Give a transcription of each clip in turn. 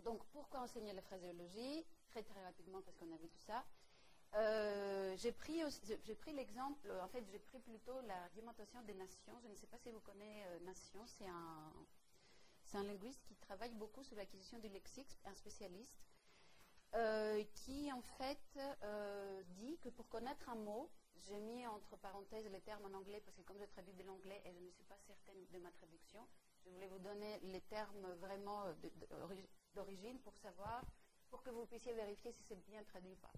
donc pourquoi enseigner la phraséologie? Très très rapidement, parce qu'on a vu tout ça. J'ai pris l'exemple, en fait j'ai pris plutôt l'argumentation des nations. Je ne sais pas si vous connaissez Nation, c'est un linguiste qui travaille beaucoup sur l'acquisition du lexique, un spécialiste, qui en fait dit que pour connaître un mot, j'ai mis entre parenthèses les termes en anglais, parce que comme je traduis de l'anglais et je ne suis pas certaine de ma traduction, je voulais vous donner les termes vraiment d'origine pour savoir, pour que vous puissiez vérifier si c'est bien traduit ou pas.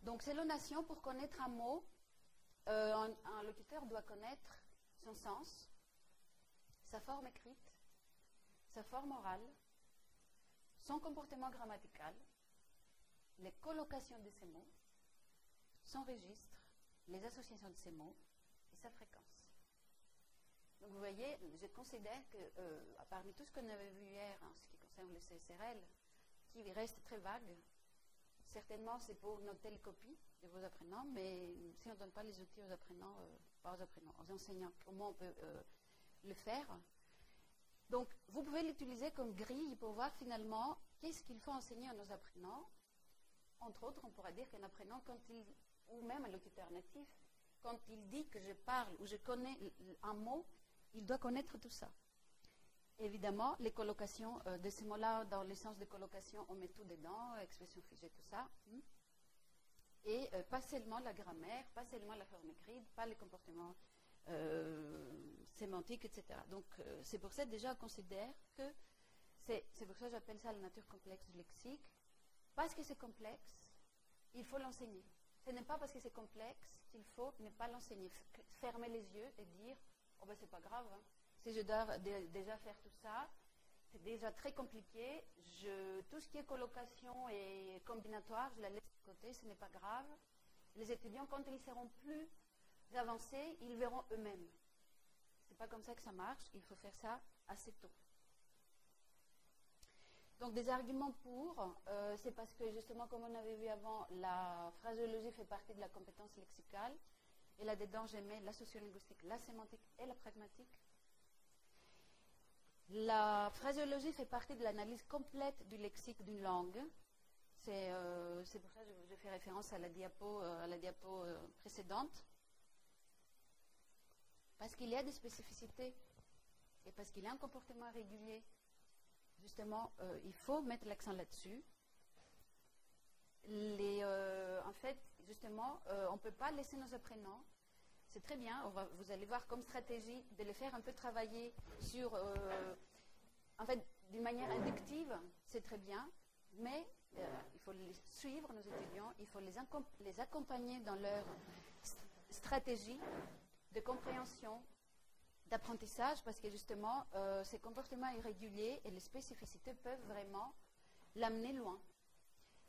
Donc, selon Nation, pour connaître un mot, un locuteur doit connaître son sens, sa forme écrite, sa forme orale, son comportement grammatical, les collocations de ces mots, son registre, les associations de ces mots et sa fréquence. Donc, vous voyez, je considère que, parmi tout ce qu'on avait vu hier en ce qui concerne le CSRL, qui reste très vague, certainement, c'est pour noter les copies de vos apprenants, mais si on ne donne pas les outils aux apprenants, pas aux apprenants, aux enseignants, comment on peut le faire? Donc, vous pouvez l'utiliser comme grille pour voir finalement qu'est-ce qu'il faut enseigner à nos apprenants. Entre autres, on pourra dire qu'un apprenant, ou même un locuteur natif, quand il dit que je parle ou je connais un mot, il doit connaître tout ça. Évidemment, les collocations de ces mots-là, dans les sens de collocation, on met tout dedans, expression figée, tout ça. Et pas seulement la grammaire, pas seulement la forme écrite, pas les comportements sémantiques, etc. Donc, c'est pour ça déjà on considère que, c'est pour ça que j'appelle ça la nature complexe du lexique. Parce que c'est complexe, il faut l'enseigner. Ce n'est pas parce que c'est complexe qu'il faut ne pas l'enseigner. Fermer les yeux et dire, oh ben c'est pas grave, hein. Si je dois déjà faire tout ça, c'est déjà très compliqué. Tout ce qui est collocation et combinatoire, je la laisse de côté, ce n'est pas grave. Les étudiants, quand ils seront plus avancés, ils verront eux-mêmes. Ce n'est pas comme ça que ça marche, il faut faire ça assez tôt. Donc des arguments pour, c'est parce que justement, comme on avait vu avant, la phraséologie fait partie de la compétence lexicale. Et là-dedans, j'ai mis la sociolinguistique, la sémantique et la pragmatique. La phraséologie fait partie de l'analyse complète du lexique d'une langue. C'est pour ça que je fais référence à la diapo précédente. Parce qu'il y a des spécificités et parce qu'il y a un comportement régulier. Justement, il faut mettre l'accent là-dessus. En fait, justement, on ne peut pas laisser nos apprenants. C'est très bien, vous allez voir comme stratégie de les faire un peu travailler sur, en fait, d'une manière inductive, c'est très bien, mais il faut les suivre, nos étudiants, il faut les accompagner dans leur stratégie de compréhension, d'apprentissage, parce que justement, ces comportements irréguliers et les spécificités peuvent vraiment l'amener loin.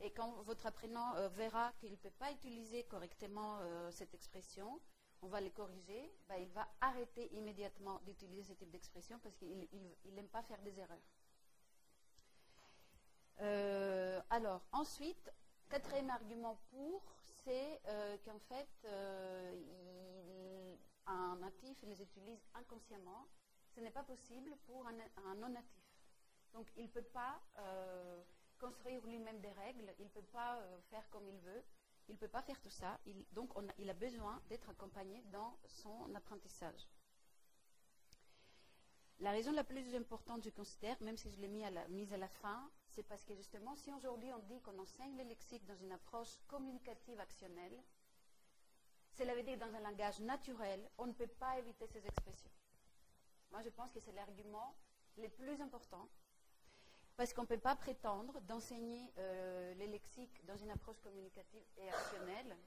Et quand votre apprenant verra qu'il ne peut pas utiliser correctement cette expression, on va les corriger, il va arrêter immédiatement d'utiliser ce type d'expression parce qu'il n'aime pas faire des erreurs. Alors, ensuite, quatrième argument pour, c'est qu'en fait, un natif les utilise inconsciemment. Ce n'est pas possible pour un non-natif. Donc, il ne peut pas construire lui-même des règles, il ne peut pas faire comme il veut. Il ne peut pas faire tout ça, donc il a besoin d'être accompagné dans son apprentissage. La raison la plus importante, je considère, même si je l'ai mise à la fin, c'est parce que justement, si aujourd'hui on dit qu'on enseigne le lexique dans une approche communicative actionnelle, cela veut dire dans un langage naturel, on ne peut pas éviter ces expressions. Moi, je pense que c'est l'argument le plus important. Parce qu'on ne peut pas prétendre d'enseigner les lexiques dans une approche communicative et actionnelle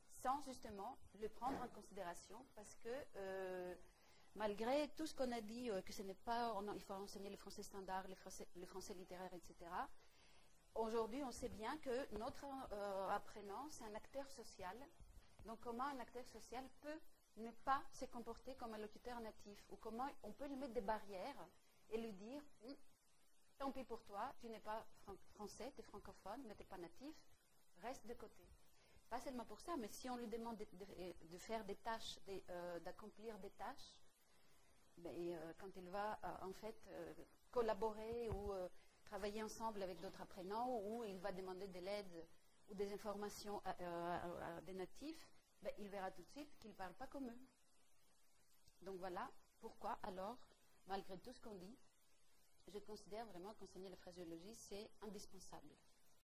sans justement le prendre en considération, parce que malgré tout ce qu'on a dit, que ce n'est pas, il faut enseigner le français standard, le français littéraire, etc. Aujourd'hui, on sait bien que notre apprenant, c'est un acteur social. Donc, comment un acteur social peut ne pas se comporter comme un locuteur natif, ou comment on peut lui mettre des barrières et lui dire tant pis pour toi, tu n'es pas français, tu es francophone, mais tu n'es pas natif, reste de côté. Pas seulement pour ça, mais si on lui demande de faire des tâches, d'accomplir des tâches, quand il va en fait collaborer ou travailler ensemble avec d'autres apprenants où il va demander de l'aide ou des informations à des natifs, ben, il verra tout de suite qu'ils ne parlent pas comme eux. Donc voilà pourquoi alors, malgré tout ce qu'on dit, je considère vraiment qu'enseigner la phraséologie, c'est indispensable.